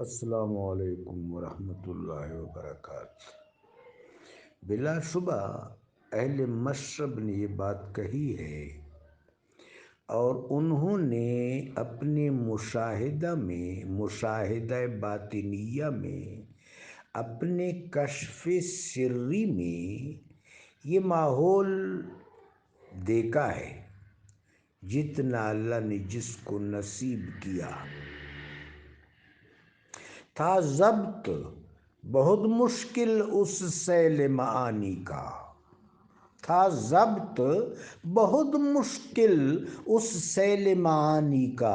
السلام علیکم ورحمۃ اللہ وبرکاتہ۔ بلا شبہ اہل مشرب نے یہ بات کہی ہے اور انہوں نے اپنے مشاہدہ باطنیہ میں، اپنے کشف سری میں یہ ماحول دیکھا ہے۔ جتنا اللہ نے جس کو نصیب کیا تھا ضبط بہت مشکل اس سیل معانی کا، تھا ضبط بہت مشکل اس سیل معانی کا،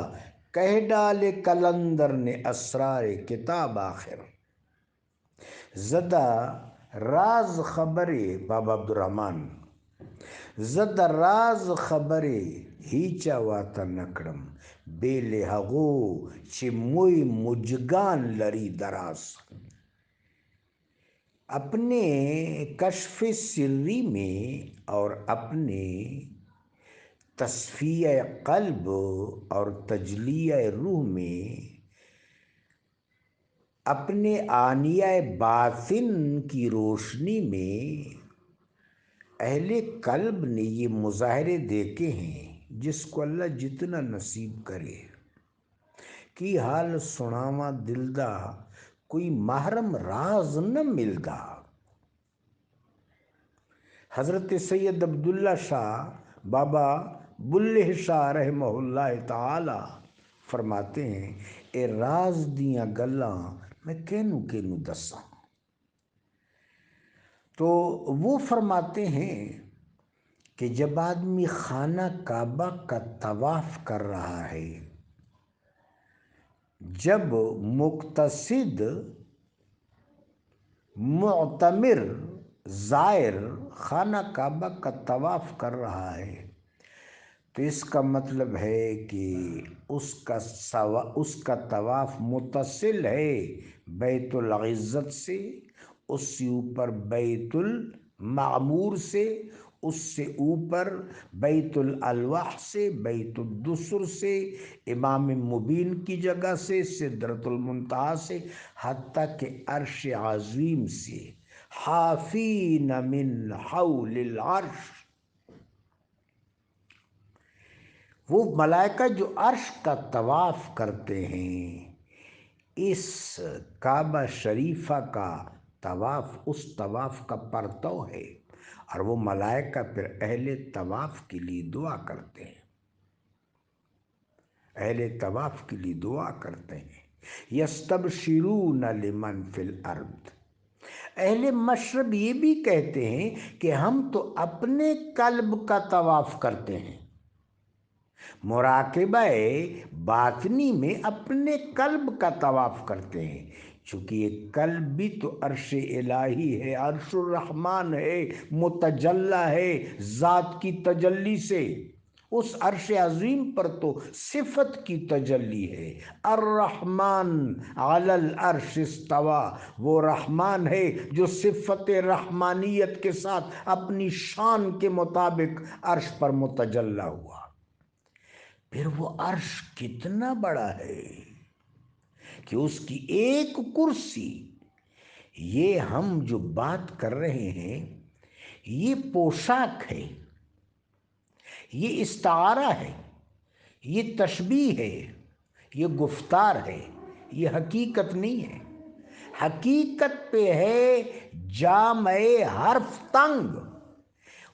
کہہ ڈالے کلندر نے اسرار کتاب آخر۔ زدہ راز خبرے بابا عبدالرحمن، زدہ راز خبرے ہیچا واتا نکڑم، بیلے ہغو چھ موئی مجگان لری دراز۔ اپنے کشف سری میں اور اپنے تصفیہ قلب اور تجلیہ روح میں، اپنے آنیہ باطن کی روشنی میں اہل قلب نے یہ مظاہرے دیکھے ہیں، جس کو اللہ جتنا نصیب کرے۔ کی حال سناواں دلدا کوئی محرم راز نہ ملدا۔ حضرت سید عبداللہ شاہ بابا بلہ شاہ رحمہ اللہ تعالی فرماتے ہیں، اے راز دیاں گلاں میں کینوں کینوں دساں۔ تو وہ فرماتے ہیں کہ جب آدمی خانہ کعبہ کا طواف کر رہا ہے، جب مقتصد معتمر زائر خانہ کعبہ کا طواف کر رہا ہے، تو اس کا مطلب ہے کہ اس کا طواف متصل ہے بیت العزت سے، اس سے اوپر بیت المعمور سے، اس سے اوپر بیت الالواح سے، بیت الدسر سے، امام مبین کی جگہ سے، سدرۃ المنتہا سے، حتیٰ کہ عرش عظیم سے، حافین من حول العرش۔ وہ ملائکہ جو عرش کا طواف کرتے ہیں، اس کعبہ شریفہ کا طواف اس طواف کا پرتو ہے، اور وہ ملائکہ پھر اہل طواف کے لیے دعا کرتے ہیں، اہل طواف کے لیے دعا کرتے ہیں۔ یستبشرون لمن فی الارض۔ اہل مشرب یہ بھی کہتے ہیں کہ ہم تو اپنے قلب کا طواف کرتے ہیں، مراقبہ باطنی میں اپنے قلب کا طواف کرتے ہیں، چونکہ یہ قلب بھی تو عرش الہی ہے، عرش الرحمن ہے، متجلی ہے ذات کی تجلی سے۔ اس عرش عظیم پر تو صفت کی تجلی ہے۔ الرحمن علی العرش استوی، وہ رحمان ہے جو صفت رحمانیت کے ساتھ اپنی شان کے مطابق عرش پر متجلی ہوا۔ پھر وہ عرش کتنا بڑا ہے کہ اس کی ایک کرسی، یہ ہم جو بات کر رہے ہیں یہ پوشاک ہے، یہ استعارہ ہے، یہ تشبیہ ہے، یہ گفتار ہے، یہ حقیقت نہیں ہے۔ حقیقت پہ ہے جامع حرف تنگ،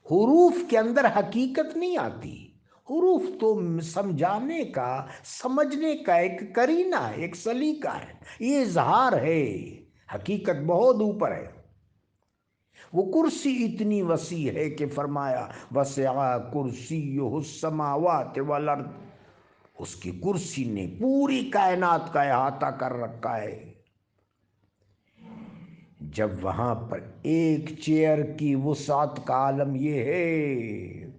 حروف کے اندر حقیقت نہیں آتی۔ حروف تو سمجھانے کا، سمجھنے کا ایک قرینہ ہے، ایک سلیقہ ہے، یہ اظہار ہے، حقیقت بہت اوپر ہے۔ وہ کرسی اتنی وسیع ہے کہ فرمایا وسع کرسیہ السماوات والارض، اس کی کرسی نے پوری کائنات کا احاطہ کر رکھا ہے۔ جب وہاں پر ایک چیئر کی وسعت کا عالم یہ ہے،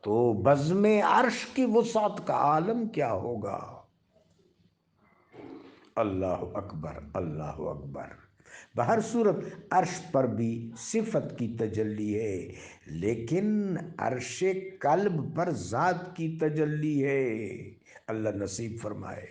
تو بزم عرش کی وسعت کا عالم کیا ہوگا؟ اللہ اکبر، اللہ اکبر۔ بہر صورت عرش پر بھی صفت کی تجلی ہے، لیکن عرش قلب پر ذات کی تجلی ہے۔ اللہ نصیب فرمائے۔